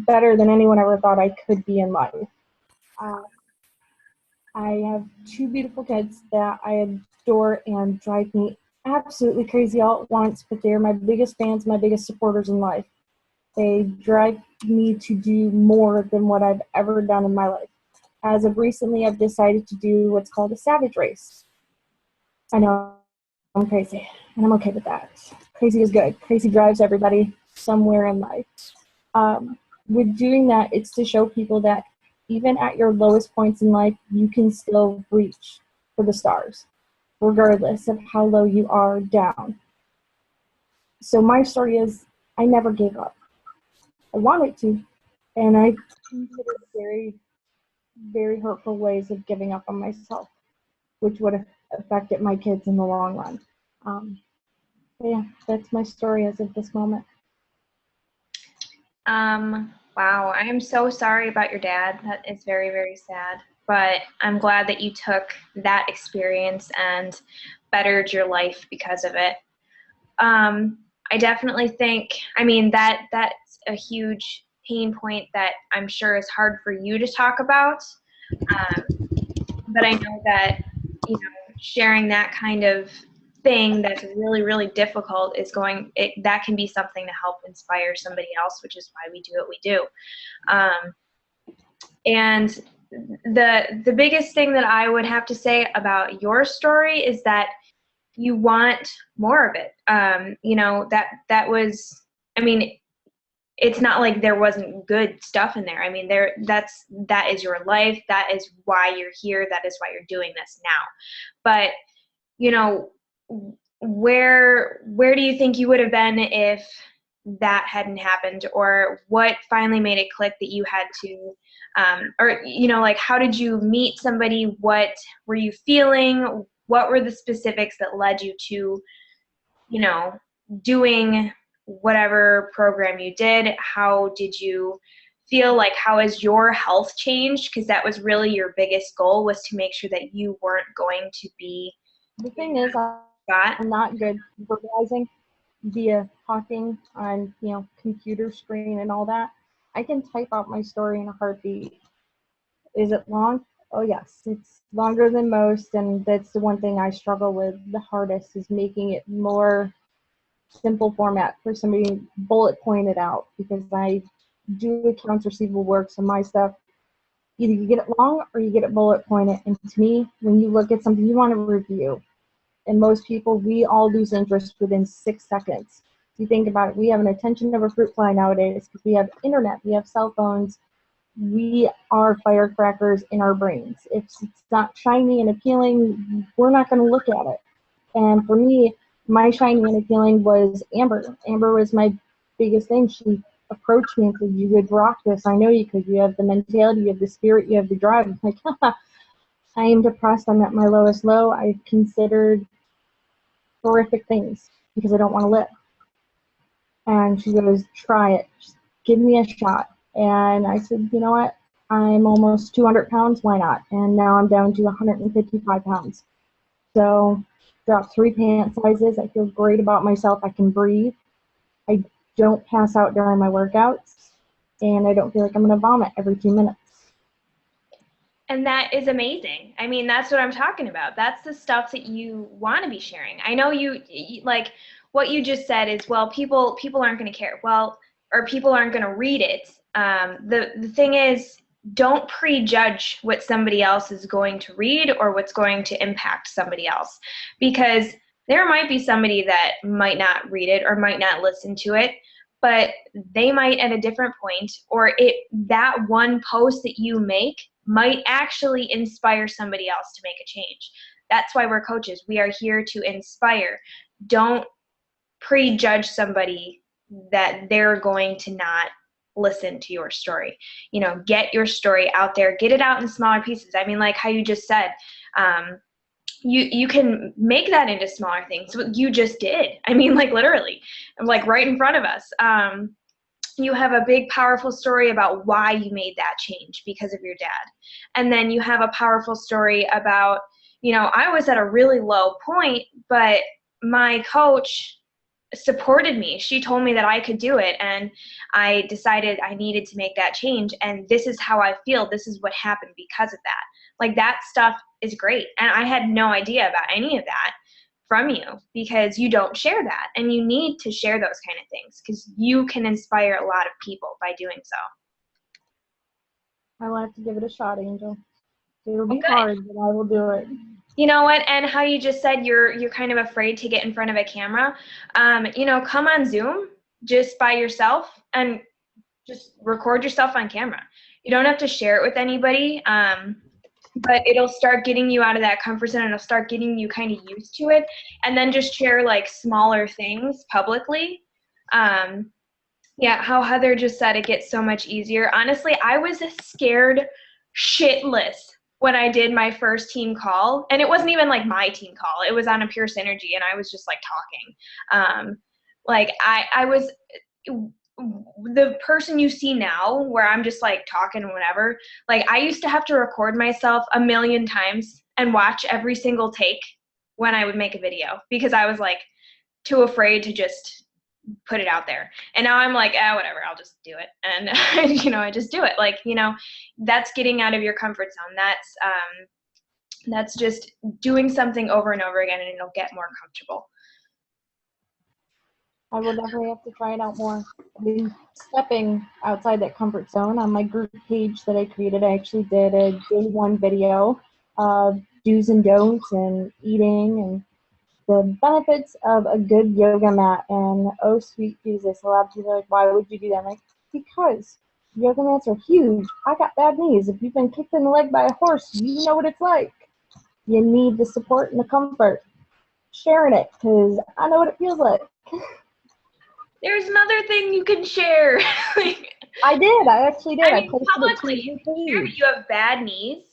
better than anyone ever thought I could be in life. Uh, I have two beautiful kids that I adore and drive me absolutely crazy all at once, but they're my biggest fans, my biggest supporters in life. They drive me to do more than what I've ever done in my life. As of recently, I've decided to do what's called a Savage Race. I know I'm crazy, and I'm okay with that. Crazy is good. Crazy drives everybody somewhere in life. Um, with doing that, it's to show people that even at your lowest points in life, you can still reach for the stars, regardless of how low you are down. So my story is I never gave up. I wanted to, and I considered very, very hurtful ways of giving up on myself, which would have affected my kids in the long run. Um, yeah, that's my story as of this moment. Wow, I am so sorry about your dad. That is very, very sad. But I'm glad that you took that experience and bettered your life because of it. I definitely think, I mean, that's a huge pain point that I'm sure is hard for you to talk about. But I know that, sharing that kind of thing that's really, really difficult that can be something to help inspire somebody else, which is why we do what we do. Um, and the biggest thing that I would have to say about your story is that you want more of it. That was, I mean, it's not like there wasn't good stuff in there. I mean, that is your life. That is why you're here. That is why you're doing this now. But, you know, where do you think you would have been if that hadn't happened, or what finally made it click that you had to, or, like, how did you meet somebody? What were you feeling? What were the specifics that led you to, doing whatever program you did? How did you feel? Like, how has your health changed? Because that was really your biggest goal, was to make sure that you weren't going to be The thing is, got. I'm not good verbalizing via talking on, computer screen and all that. I can type out my story in a heartbeat. Is it long? Oh yes, it's longer than most, and that's the one thing I struggle with the hardest, is making it more simple format for somebody bullet pointed out, because I do accounts receivable work, so my stuff, either you get it long or you get it bullet pointed. And to me, when you look at something you want to review, and most people, we all lose interest within 6 seconds. If you think about it, we have an attention of a fruit fly nowadays because we have internet, we have cell phones, we are firecrackers in our brains. If it's not shiny and appealing, we're not going to look at it. And for me, my shiny and appealing was Amber. Amber was my biggest thing. She approached me and said, "You could rock this. I know you could. You have the mentality, you have the spirit, you have the drive." I'm like, I am depressed. I'm at my lowest low. I've considered horrific things because I don't want to live. And she goes, "Try it. Just give me a shot." And I said, "You know what? I'm almost 200 pounds. Why not?" And now I'm down to 155 pounds. So dropped 3 pant sizes. I feel great about myself. I can breathe. I don't pass out during my workouts. And I don't feel like I'm going to vomit every 2 minutes. And that is amazing. I mean, that's what I'm talking about. That's the stuff that you want to be sharing. I know you like what you just said is, well, people aren't going to care. Well, or people aren't going to read it. The thing is, don't prejudge what somebody else is going to read or what's going to impact somebody else, because there might be somebody that might not read it or might not listen to it, but they might at a different point, or that one post that you make might actually inspire somebody else to make a change. That's why we're coaches. We are here to inspire. Don't prejudge somebody that they're going to not listen to your story. Get your story out there, get it out in smaller pieces. I mean, like how you just said, you can make that into smaller things. What you just did. I mean, like literally, like right in front of us. You have a big, powerful story about why you made that change because of your dad. And then you have a powerful story about, I was at a really low point, but my coach supported me. She told me that I could do it, and I decided I needed to make that change, and this is how I feel. This is what happened because of that. Like, that stuff is great, and I had no idea about any of that from you, because you don't share that, and you need to share those kind of things because you can inspire a lot of people by doing so. I will have to give it a shot, Angel. It'll be Okay. hard, but I will do it. You know what? And how you just said you're kind of afraid to get in front of a camera. You know, come on Zoom just by yourself and just record yourself on camera. You don't have to share it with anybody, but it'll start getting you out of that comfort zone, and it'll start getting you kind of used to it. And then just share like smaller things publicly. Yeah, how Heather just said, it gets so much easier. Honestly, I was scared shitless when I did my first team call, and it wasn't even like my team call. It was on a Pure Synergy, and I was just like talking. Like I was the person you see now, where I'm just like talking and whatever. Like, I used to have to record myself a million times and watch every single take when I would make a video, because I was like too afraid to just put it out there. And now I'm like, whatever, I'll just do it. And you know, I just do it. Like, you know, that's getting out of your comfort zone. That's just doing something over and over again, and it'll get more comfortable. I will definitely have to try it out more. I've been stepping outside that comfort zone. On my group page that I created, I actually did a day one video of do's and don'ts and eating and the benefits of a good yoga mat. And oh, sweet Jesus, a lot of people are like, why would you do that? I'm like, because yoga mats are huge. I got bad knees. If you've been kicked in the leg by a horse, you know what it's like. You need the support and the comfort. Sharing it, because I know what it feels like. There's another thing you can share. I did. I actually did. I mean, posted publicly, it to my page. you have bad knees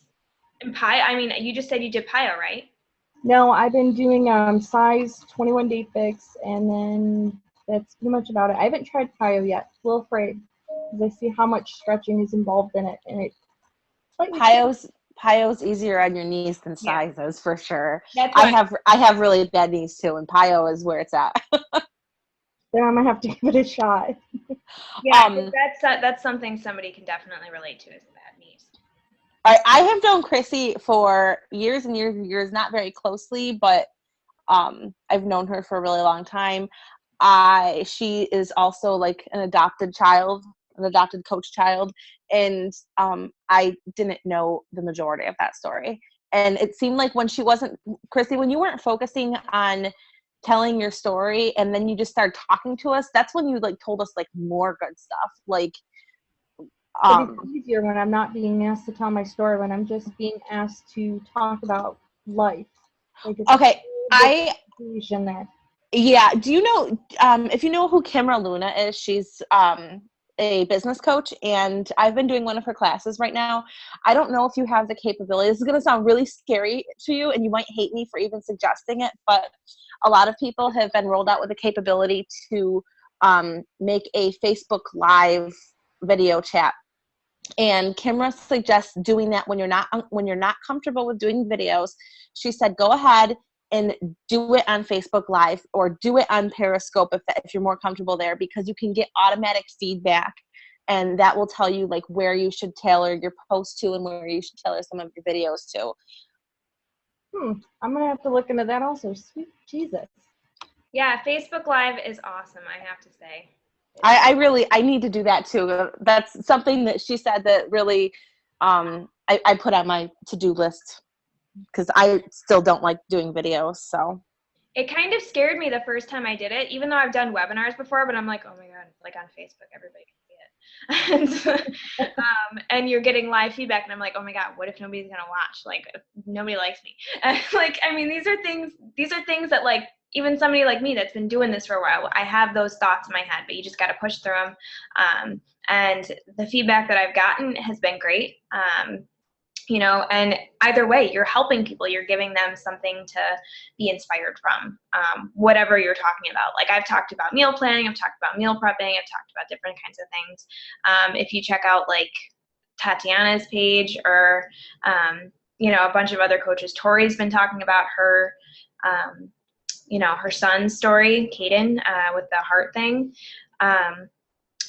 and I mean, you just said you did PIO, right? No, I've been doing size 21 day fix, and then that's pretty much about it. I haven't tried PIO yet. A little afraid because I see how much stretching is involved in it, and it. PIO's easier on your knees than Yeah. sizes, for sure. That's I have really bad knees too, and PIO is where it's at. Then I'm gonna have to give it a shot. Yeah, that's something somebody can definitely relate to, is bad knees. I have known Chrissy for years and years and years, not very closely, but I've known her for a really long time. She is also like an adopted coach child, and I didn't know the majority of that story. And it seemed like when Chrissy, when you weren't focusing on telling your story and then you just started talking to us, that's when you like told us like more good stuff. Like it's easier when I'm not being asked to tell my story, when I'm just being asked to talk about life. Like, okay, there. Yeah. Do you know, if you know who Kimra Luna is? She's a business coach, and I've been doing one of her classes right now. I don't know if you have the capability. This is going to sound really scary to you, and you might hate me for even suggesting it, but a lot of people have been rolled out with the capability to make a Facebook Live video chat. And Kimra suggests doing that when you're not comfortable with doing videos. She said, go ahead and do it on Facebook Live or do it on Periscope if you're more comfortable there, because you can get automatic feedback, and that will tell you like where you should tailor your post to and where you should tailor some of your videos to. I'm gonna have to look into that also. Sweet Jesus. Yeah, Facebook Live is awesome, I have to say. I need to do that too. That's something that she said that really I put on my to-do list, because I still don't like doing videos. So it kind of scared me the first time I did it, even though I've done webinars before, but I'm like, oh my God, like on Facebook, everybody can see it. And you're getting live feedback, and I'm like, oh my God, what if nobody's gonna watch? Like, if nobody likes me. Like, I mean, these are things that like, even somebody like me that's been doing this for a while, I have those thoughts in my head, but you just got to push through them. And the feedback that I've gotten has been great. You know, and either way, you're helping people, you're giving them something to be inspired from, whatever you're talking about. Like, I've talked about meal planning, I've talked about meal prepping, I've talked about different kinds of things. If you check out like Tatiana's page, or, you know, a bunch of other coaches, Tori's been talking about her her son's story, Caden, with the heart thing.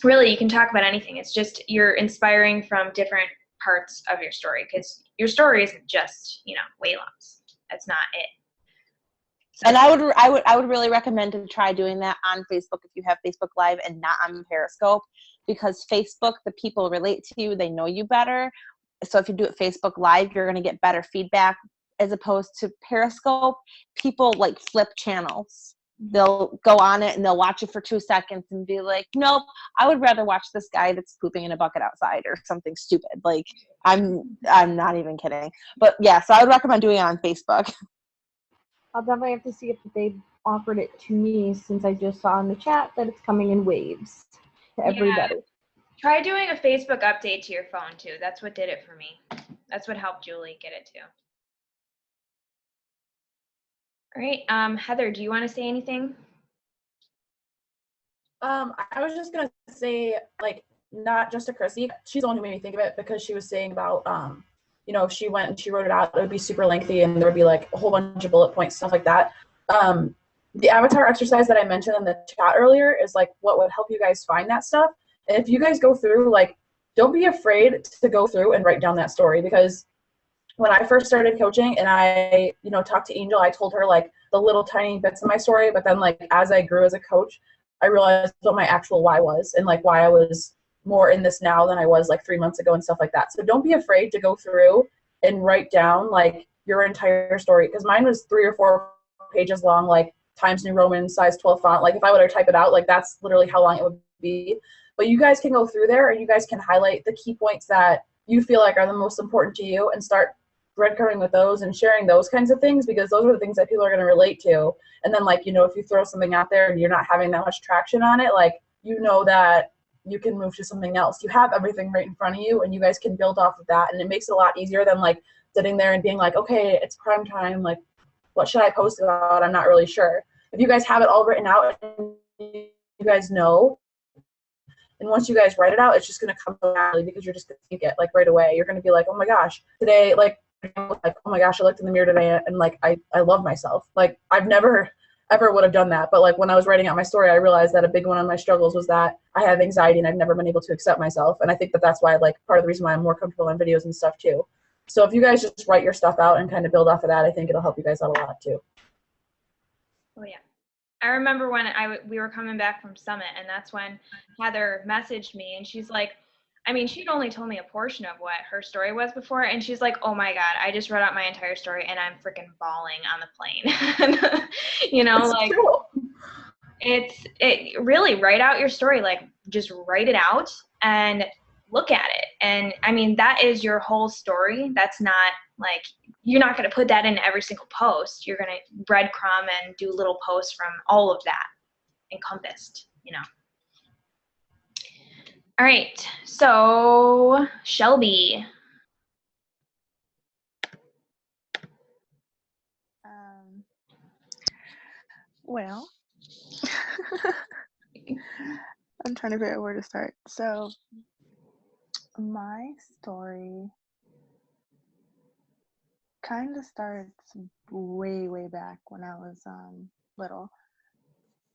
Really, you can talk about anything. It's just you're inspiring from different parts of your story, because your story isn't just weight loss. That's not it. So, and I would really recommend to try doing that on Facebook if you have Facebook Live and not on Periscope, because Facebook, the people relate to you, they know you better. So if you do it Facebook Live, you're going to get better feedback, as opposed to Periscope. People like flip channels. They'll go on it and they'll watch it for 2 seconds and be like, nope, I would rather watch this guy that's pooping in a bucket outside or something stupid. Like, I'm not even kidding. But yeah, so I would recommend doing it on Facebook. I'll definitely have to see if they've offered it to me, since I just saw in the chat that it's coming in waves to everybody. Try doing a Facebook update to your phone too. That's what did it for me. That's what helped Julie get it too. All right, Heather, do you want to say anything? I was just gonna say, like, not just to Chrissy, she's the one who made me think of it, because she was saying about if she went and she wrote it out, it would be super lengthy and there would be like a whole bunch of bullet points, stuff like that. The avatar exercise that I mentioned in the chat earlier is like what would help you guys find that stuff. And if you guys go through, like, don't be afraid to go through and write down that story, because when I first started coaching and I, talked to Angel, I told her like the little tiny bits of my story, but then like as I grew as a coach, I realized what my actual why was, and like why I was more in this now than I was like 3 months ago and stuff like that. So don't be afraid to go through and write down like your entire story, because mine was 3 or 4 pages long, like Times New Roman, size 12 font. Like if I were to type it out, like that's literally how long it would be. But you guys can go through there and you guys can highlight the key points that you feel like are the most important to you and start breadcrumbing with those and sharing those kinds of things, because those are the things that people are going to relate to. And then like, if you throw something out there and you're not having that much traction on it, like, that you can move to something else. You have everything right in front of you and you guys can build off of that. And it makes it a lot easier than like sitting there and being like, okay, it's prime time. Like, what should I post about? I'm not really sure. If you guys have it all written out and you guys know, and once you guys write it out, it's just going to come naturally, because you're just going to think it like right away. You're going to be like, oh my gosh, today, like, oh my gosh, I looked in the mirror today and like I love myself. Like I've never ever would have done that, but like when I was writing out my story, I realized that a big one of my struggles was that I have anxiety and I've never been able to accept myself. And I think that that's why, like, part of the reason why I'm more comfortable in videos and stuff too. So if you guys just write your stuff out and kind of build off of that, I think it'll help you guys out a lot too. Oh yeah. I remember when we were coming back from Summit, and that's when Heather messaged me, and she's like, she'd only told me a portion of what her story was before, and she's like, oh my God, I just wrote out my entire story and I'm freaking bawling on the plane. That's like true. it really, write out your story, like just write it out and look at it. And that is your whole story. That's not like, you're not going to put that in every single post. You're going to breadcrumb and do little posts from all of that encompassed, All right, so Shelby. Well, I'm trying to figure out where to start. So, my story kind of starts way, way back when I was little.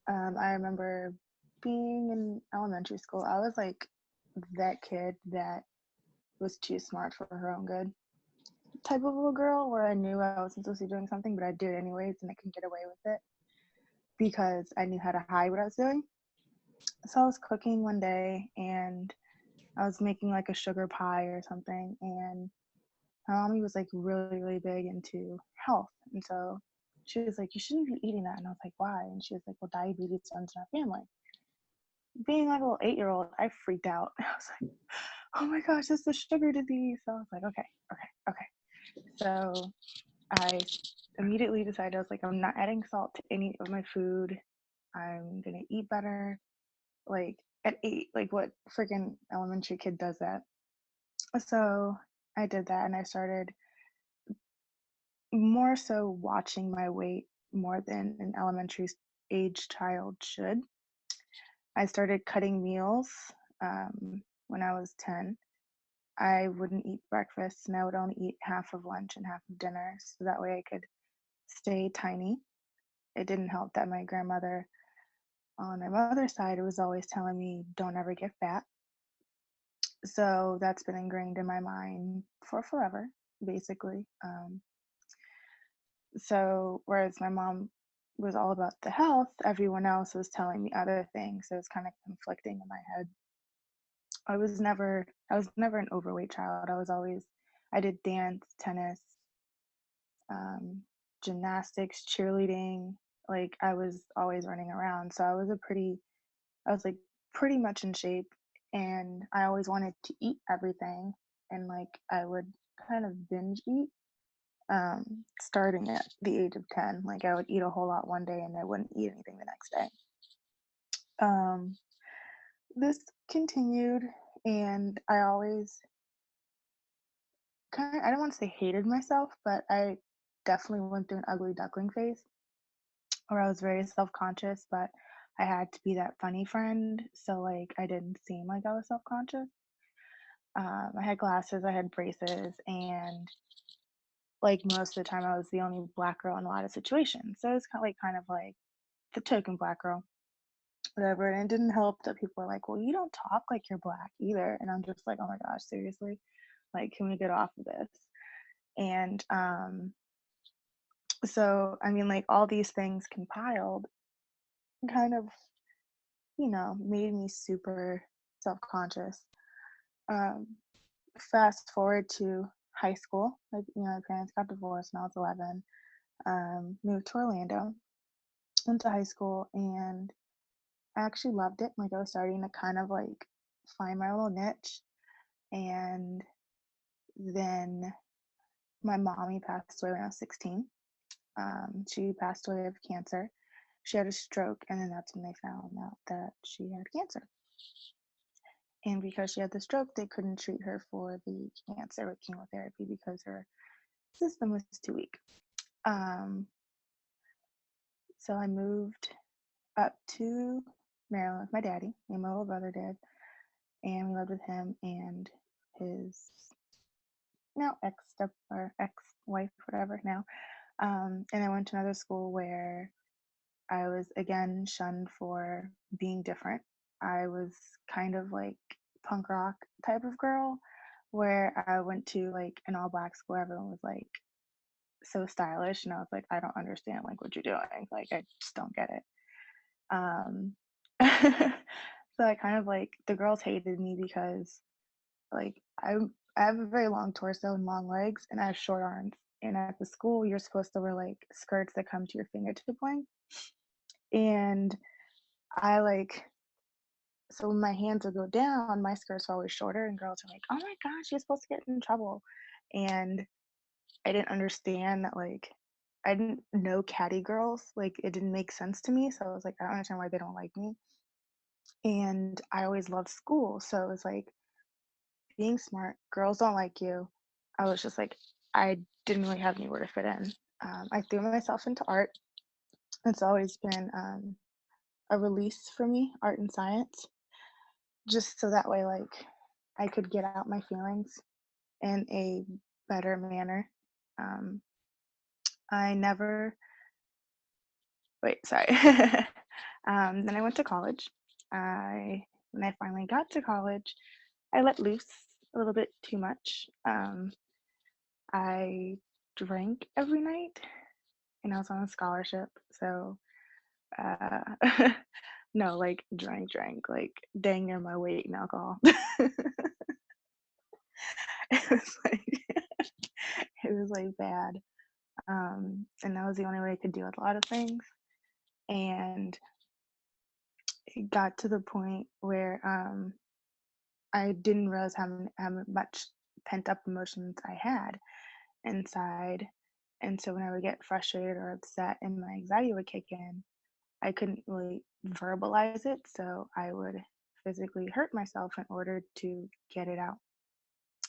I remember being in elementary school. I was like that kid that was too smart for her own good type of little girl, where I knew I wasn't supposed to be doing something, but I did it anyways, and I could get away with it because I knew how to hide what I was doing. So I was cooking one day and I was making like a sugar pie or something, and my mommy was like really, really big into health. And so she was like, you shouldn't be eating that. And I was like, why? And she was like, well, diabetes runs in our family. Being like a little 8-year-old, I freaked out. I was like, oh my gosh, it's the sugar disease. So I was like, okay. So I immediately decided, I was like, I'm not adding salt to any of my food. I'm going to eat better. Like at 8, like what freaking elementary kid does that? So I did that, and I started more so watching my weight more than an elementary age child should. I started cutting meals when I was 10. I wouldn't eat breakfast, and I would only eat half of lunch and half of dinner, so that way I could stay tiny. it didn't help that my grandmother on my mother's side was always telling me, don't ever get fat. So that's been ingrained in my mind for forever, basically. So whereas my mom was all about the health, everyone else was telling me other things. So it's kind of conflicting in my head. I was never an overweight child. I did dance, tennis, um, gymnastics, cheerleading. Like I was always running around. So I was like pretty much in shape, and I always wanted to eat everything, and like I would kind of binge eat starting at the age of 10. Like I would eat a whole lot one day and I wouldn't eat anything the next day. Um, this continued, and I always I don't want to say hated myself, but I definitely went through an ugly duckling phase where I was very self-conscious, but I had to be that funny friend, so like I didn't seem like I was self-conscious. I had glasses, I had braces, and like most of the time I was the only black girl in a lot of situations. So it was kind of like the token black girl, whatever. And it didn't help that people were like, well, you don't talk like you're black either. And I'm just like, oh my gosh, seriously? Like, can we get off of this? And so I mean, like all these things compiled kind of, made me super self-conscious. Um, Fast forward to high school, like, my parents got divorced when I was 11. Moved to Orlando, went to high school, and I actually loved it. Like I was starting to kind of like find my little niche. And then my mommy passed away when I was 16. She passed away of cancer. She had a stroke, and then that's when they found out that she had cancer. And because she had the stroke, they couldn't treat her for the cancer with chemotherapy because her system was too weak. Um, so I moved up to Maryland with my daddy, me and my little brother did, and we lived with him and his now ex-step or ex-wife, whatever now. And I went to another school where I was again shunned for being different. I was kind of like punk rock type of girl, where I went to like an all black school. Everyone was like so stylish, and I was like, I don't understand like what you're doing. Like I just don't get it. Um, so I kind of like the girls hated me because like I have a very long torso and long legs, and I have short arms. And at the school, you're supposed to wear like skirts that come to your fingertip length. And I like so when my hands would go down, my skirts were always shorter, and girls are like, "Oh my gosh, you're supposed to get in trouble." And I didn't understand that like I didn't know catty girls. Like it didn't make sense to me. So I was like, I don't understand why they don't like me. And I always loved school. So it was like being smart, girls don't like you. I was just like, I didn't really have anywhere to fit in. I threw myself into art. It's always been a release for me, art and science, just so that way, like, I could get out my feelings in a better manner. Um, I never, wait, sorry. Then I went to college. When I finally got to college, I let loose a little bit too much. I drank every night, and I was on a scholarship. So, uh, no, like drank, like dang near my weight in alcohol. It was like, it was like bad. And that was the only way I could deal with a lot of things. And it got to the point where I didn't realize how much pent up emotions I had inside. And so when I would get frustrated or upset and my anxiety would kick in, I couldn't really verbalize it. So I would physically hurt myself in order to get it out.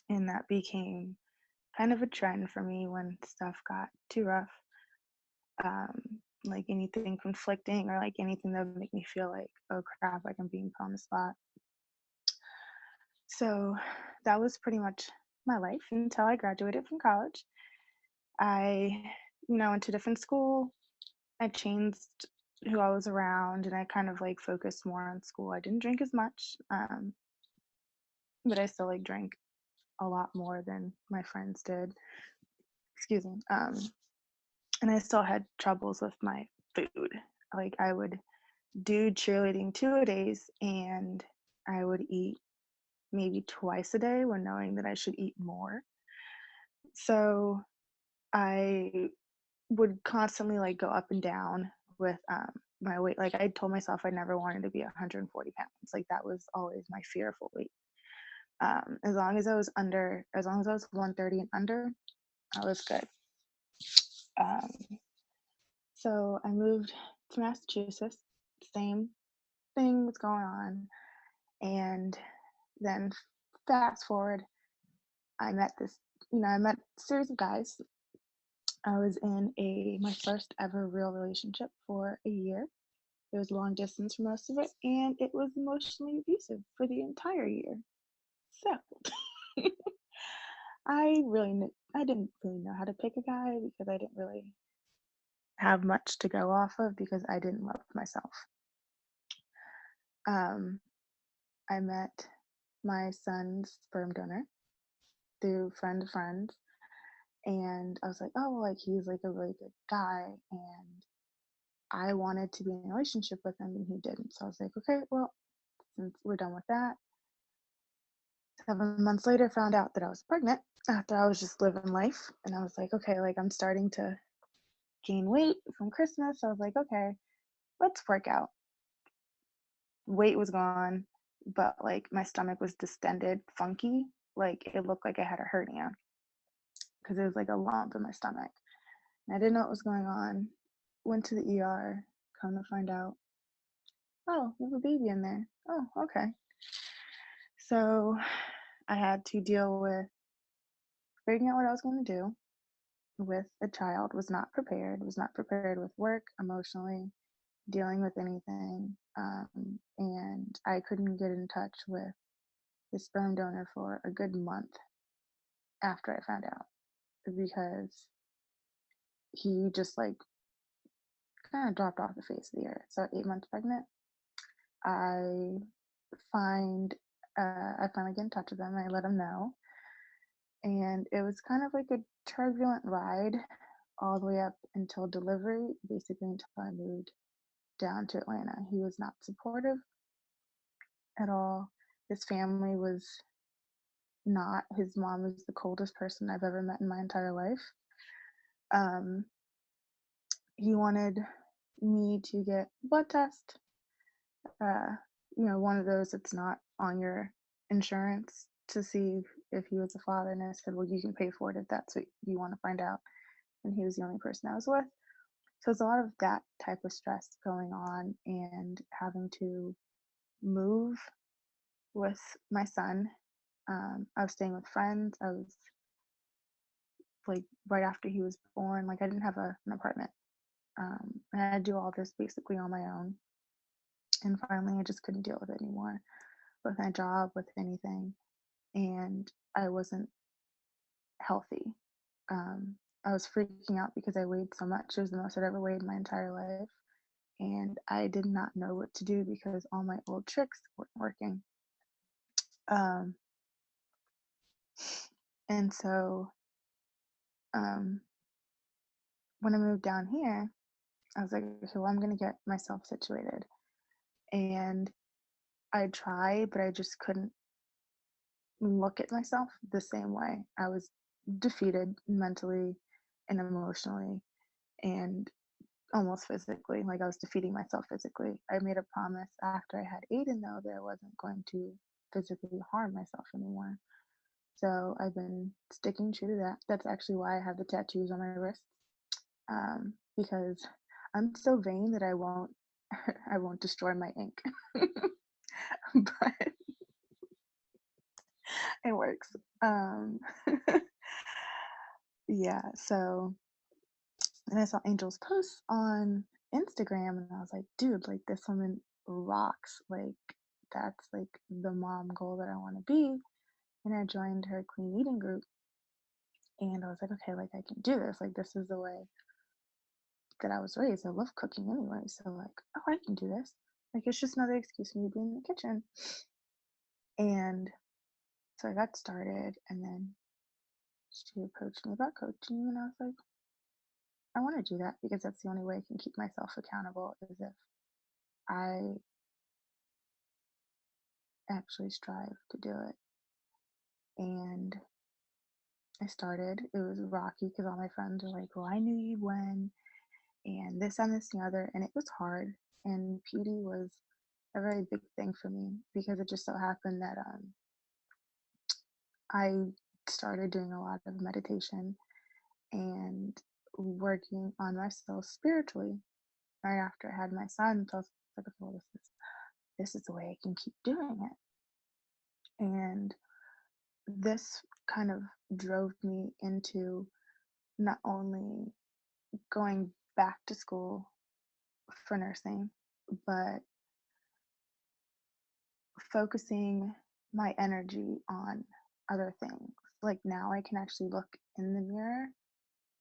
And that became kind of a trend for me when stuff got too rough. Like anything conflicting or like anything that would make me feel like, oh crap, like I'm being put on the spot. So that was pretty much my life until I graduated from college. I went to different school, I changed who I was around, and I kind of like focused more on school. I didn't drink as much, but I still like drank a lot more than my friends did. Excuse me. And I still had troubles with my food. Like I would do cheerleading 2 days, and I would eat maybe twice a day when knowing that I should eat more. So I would constantly like go up and down with my weight. Like I told myself I never wanted to be 140 pounds. Like that was always my fearful weight. As long as I was 130 and under, I was good. Um, so I moved to Massachusetts. Same thing was going on, and then fast forward, I met I met a series of guys. I was in my first ever real relationship for a year. It was long distance for most of it, and it was emotionally abusive for the entire year. So I didn't really know how to pick a guy because I didn't really have much to go off of because I didn't love myself. Um, I met my son's sperm donor through friend of friends, and I was like, oh, like he's like a really good guy, and I wanted to be in a relationship with him, and he didn't. So I was like, okay, well, since we're done with that. 7 months later, found out that I was pregnant after I was just living life, and I was like, okay, like I'm starting to gain weight from Christmas. So I was like, okay, let's work out. Weight was gone, but like my stomach was distended, funky, like it looked like I had a hernia because it was like a lump in my stomach. And I didn't know what was going on. Went to the ER, come to find out, oh, you have a baby in there. Oh, okay. So I had to deal with figuring out what I was going to do with a child, was not prepared with work, emotionally, dealing with anything. And I couldn't get in touch with his sperm donor for a good month after I found out because he just like kind of dropped off the face of the earth. So at 8 months pregnant, I I finally get in touch with him. I let him know, and it was kind of like a turbulent ride all the way up until delivery, basically until I moved down to Atlanta. He was not supportive at all. His family was not. His mom was the coldest person I've ever met in my entire life. Um, he wanted me to get blood test, uh, one of those that's not on your insurance to see if he was a father. And I said, well, you can pay for it if that's what you want to find out. And he was the only person I was with. So it's a lot of that type of stress going on and having to move with my son. I was staying with friends. I was like right after he was born, like I didn't have an apartment. And I had to do all this basically on my own. And finally, I just couldn't deal with it anymore with my job, with anything. And I wasn't healthy. I was freaking out because I weighed so much. It was the most I'd ever weighed in my entire life. And I did not know what to do because all my old tricks weren't working. Um, and so um, when I moved down here, I was like, okay, well, I'm going to get myself situated. And I tried, but I just couldn't look at myself the same way. I was defeated mentally and emotionally and almost physically. Like I was defeating myself physically. I made a promise after I had Aiden, though, that I wasn't going to physically harm myself anymore. So I've been sticking true to that. That's actually why I have the tattoos on my wrists, because I'm so vain that I won't I won't destroy my ink. But it works. Yeah, so and I saw Angel's post on Instagram and I was like, dude, like this woman rocks. Like that's like the mom goal that I want to be. And I joined her clean eating group and I was like, okay, like I can do this. Like this is the way that I was raised. I love cooking anyway. So like, oh, I can do this. Like, it's just another excuse for me to be in the kitchen. And so I got started, and then she approached me about coaching, and I was like, I want to do that because that's the only way I can keep myself accountable is if I actually strive to do it. And I started. It was rocky because all my friends were like, well, I knew you'd win, and this and this and the other. And it was hard. And PD was a very big thing for me because it just so happened that I started doing a lot of meditation and working on myself spiritually right after I had my son. So I was like, well, this is the way I can keep doing it. And this kind of drove me into not only going back to school for nursing, but focusing my energy on other things. Like now I can actually look in the mirror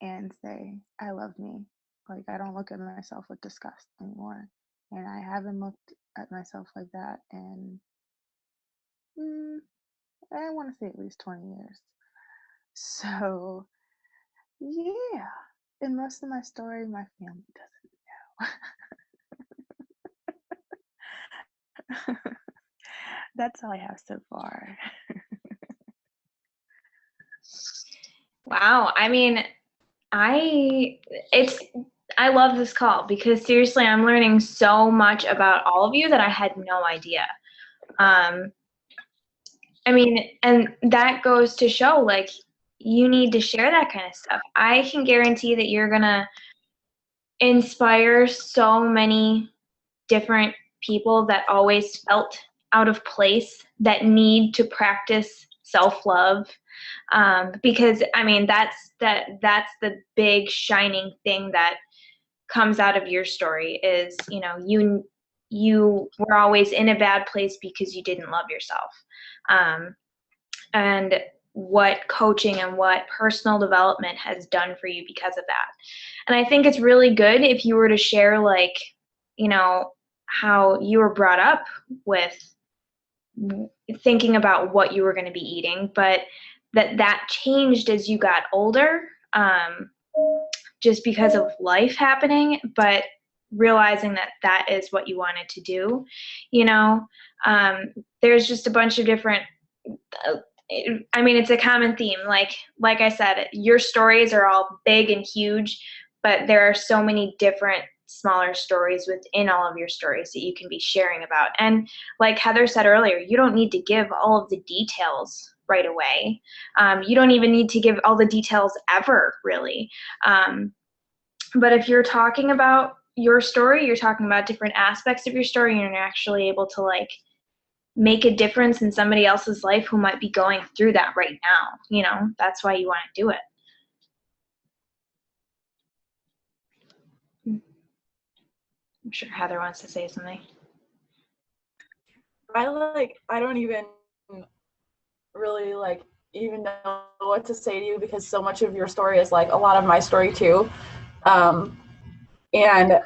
and say, I love me. Like I don't look at myself with disgust anymore. And I haven't looked at myself like that in, I want to say at least 20 years. So, yeah. And most of my story, my family doesn't know. That's all I have so far. Wow. I mean, I love this call because seriously, I'm learning so much about all of you that I had no idea. I mean, and that goes to show like you need to share that kind of stuff. I can guarantee that you're gonna inspire so many different people that always felt out of place that need to practice self-love, because I mean that's the big shining thing that comes out of your story is, you know, you were always in a bad place because you didn't love yourself, and what coaching and what personal development has done for you because of that. And I think it's really good if you were to share, like, you know, how you were brought up with thinking about what you were going to be eating, but that changed as you got older, just because of life happening, but realizing that that is what you wanted to do, you know. There's just a bunch of different, I mean, it's a common theme. Like I said, your stories are all big and huge, but there are so many different smaller stories within all of your stories that you can be sharing about. And like Heather said earlier, you don't need to give all of the details right away. You don't even need to give all the details ever, really. But if you're talking about your story, you're talking about different aspects of your story, and you're actually able to like make a difference in somebody else's life who might be going through that right now, you know, that's why you want to do it. I'm sure Heather wants to say something. I don't even really like even know what to say to you because so much of your story is like a lot of my story too. And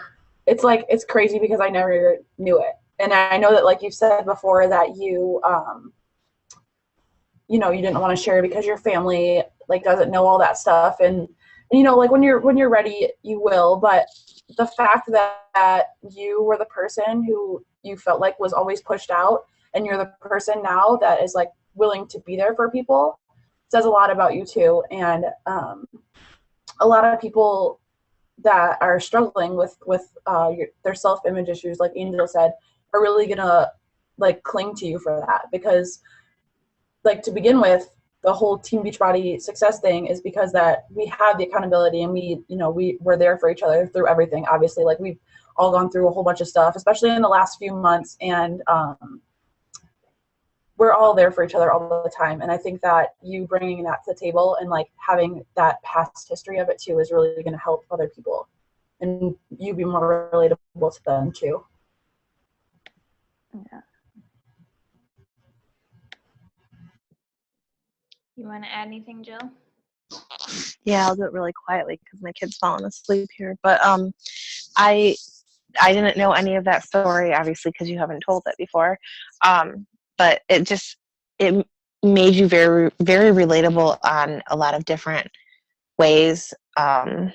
it's like, it's crazy because I never knew it. And I know that, like you said before, that you, you know, you didn't want to share because your family like doesn't know all that stuff. And you know, like when you're ready, you will. But the fact that you were the person who you felt like was always pushed out, and you're the person now that is like willing to be there for people, says a lot about you too. And a lot of people that are struggling with their self-image issues, like Angel said, are really gonna like cling to you for that, because like to begin with, the whole Team Beachbody success thing is because that we have the accountability, and we, you know, we're there for each other through everything. Obviously, like we've all gone through a whole bunch of stuff, especially in the last few months, and we're all there for each other all the time. And I think that you bringing that to the table and like having that past history of it too is really going to help other people, and you be more relatable to them too. Yeah. You want to add anything, Jill? Yeah, I'll do it really quietly because my kid's falling asleep here. But I didn't know any of that story, obviously, because you haven't told it before. But it made you very, very relatable on a lot of different ways. And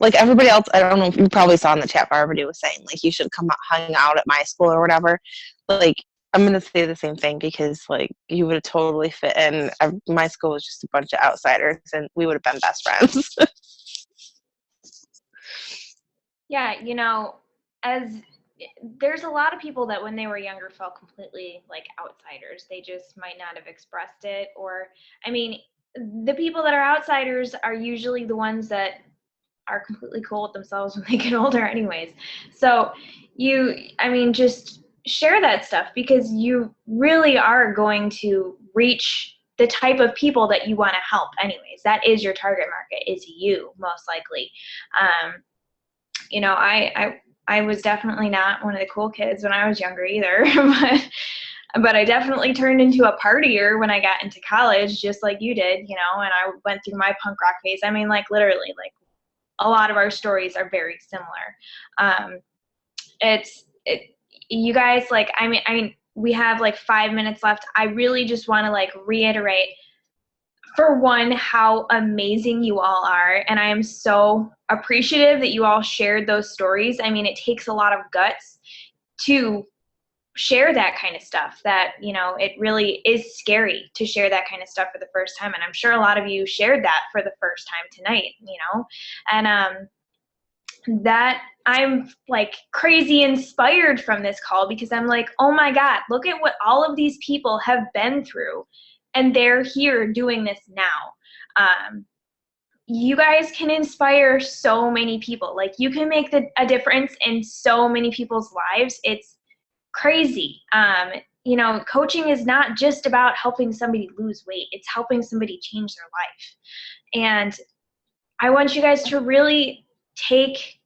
like everybody else, I don't know if you probably saw in the chat, everybody was saying like you should come hang out at my school or whatever. Like I'm gonna say the same thing because like you would have totally fit in. My school was just a bunch of outsiders, and we would have been best friends. Yeah, as there's a lot of people that when they were younger felt completely like outsiders. They just might not have expressed it. Or, I mean, the people that are outsiders are usually the ones that are completely cool with themselves when they get older anyways. So just share that stuff because you really are going to reach the type of people that you want to help anyways. That is your target market, is you, most likely. I was definitely not one of the cool kids when I was younger either, but I definitely turned into a partier when I got into college, just like you did, and I went through my punk rock phase. I mean, like literally, like a lot of our stories are very similar. You guys, like, I mean, we have like 5 minutes left. I really just want to like reiterate, for one, how amazing you all are. And I am so appreciative that you all shared those stories. I mean, it takes a lot of guts to share that kind of stuff that, it really is scary to share that kind of stuff for the first time. And I'm sure a lot of you shared that for the first time tonight, and that I'm like crazy inspired from this call because I'm like, oh my God, look at what all of these people have been through. And they're here doing this now. You guys can inspire so many people. Like you can make a difference in so many people's lives. It's crazy. Coaching is not just about helping somebody lose weight. It's helping somebody change their life. And I want you guys to really take,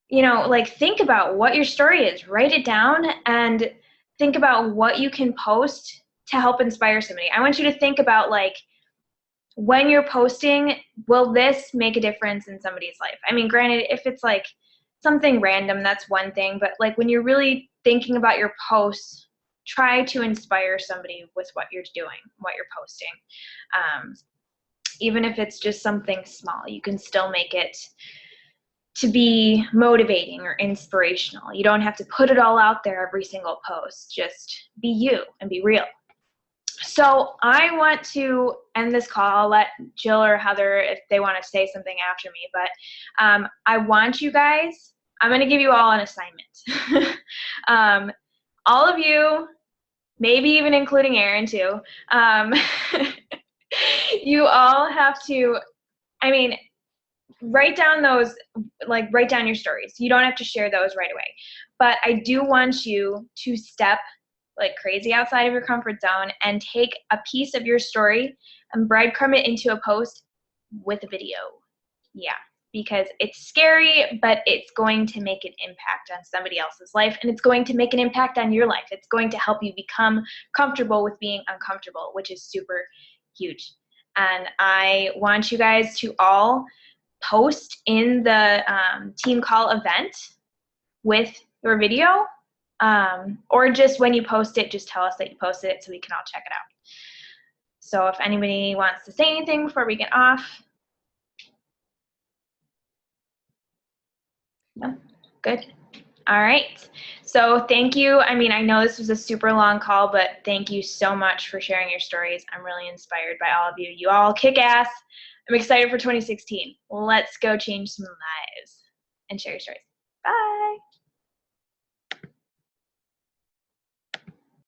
think about what your story is. Write it down and think about what you can post to help inspire somebody. I want you to think about like, when you're posting, will this make a difference in somebody's life? I mean, granted, if it's like something random, that's one thing, but like when you're really thinking about your posts, try to inspire somebody with what you're doing, what you're posting. Even if it's just something small, you can still make it to be motivating or inspirational. You don't have to put it all out there every single post. Just be you and be real. So I want to end this call. I'll let Jill or Heather, if they want to say something after me, but I want you guys, I'm going to give you all an assignment. All of you, maybe even including Erin too, you all have to, write down your stories. You don't have to share those right away, but I do want you to step like crazy outside of your comfort zone and take a piece of your story and breadcrumb it into a post with a video. Yeah, because it's scary, but it's going to make an impact on somebody else's life, and it's going to make an impact on your life. It's going to help you become comfortable with being uncomfortable, which is super huge. And I want you guys to all post in the team call event with your video. Or just when you post it, just tell us that you posted it so we can all check it out. So if anybody wants to say anything before we get off. No? Good. All right. So thank you. I know this was a super long call, but thank you so much for sharing your stories. I'm really inspired by all of you. You all kick ass. I'm excited for 2016. Let's go change some lives and share your stories. Bye.